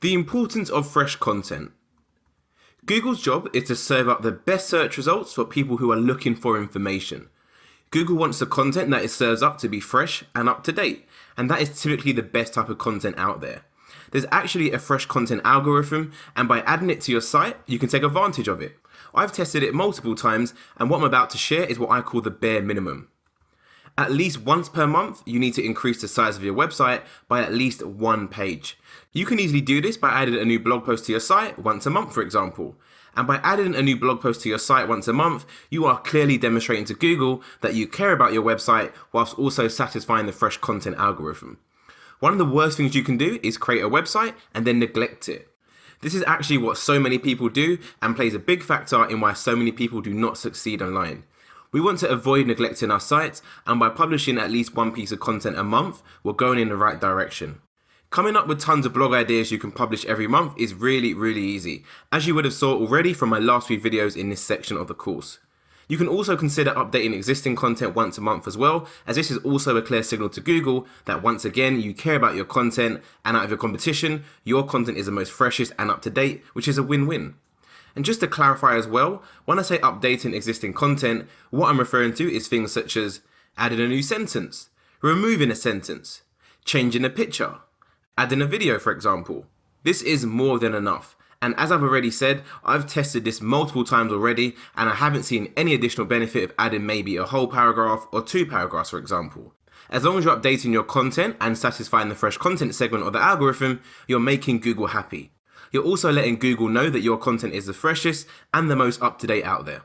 The importance of fresh content. Google's job is to serve up the best search results for people who are looking for information. Google wants the content that it serves up to be fresh and up to date, and that is typically the best type of content out there. There's actually a fresh content algorithm, and by adding it to your site, you can take advantage of it. I've tested it multiple times, and what I'm about to share is what I call the bare minimum. At least once per month, you need to increase the size of your website by at least one page. You can easily do this by adding a new blog post to your site once a month, for example. And by adding a new blog post to your site once a month, you are clearly demonstrating to Google that you care about your website whilst also satisfying the fresh content algorithm. One of the worst things you can do is create a website and then neglect it. This is actually what so many people do and plays a big factor in why so many people do not succeed online. We want to avoid neglecting our sites, and by publishing at least one piece of content a month, we're going in the right direction. Coming up with tons of blog ideas you can publish every month is really easy, as you would have saw already from my last few videos in this section of the course. You can also consider updating existing content once a month as well, as this is also a clear signal to Google that once again you care about your content, and out of your competition, your content is the most freshest and up to date, which is a win-win. And just to clarify as well, when I say updating existing content, what I'm referring to is things such as adding a new sentence, removing a sentence, changing a picture, adding a video, for example. This is more than enough. And as I've already said, I've tested this multiple times already, and I haven't seen any additional benefit of adding maybe a whole paragraph or 2 paragraphs, for example. As long as you're updating your content and satisfying the fresh content segment of the algorithm, you're making Google happy. You're also letting Google know that your content is the freshest and the most up-to-date out there.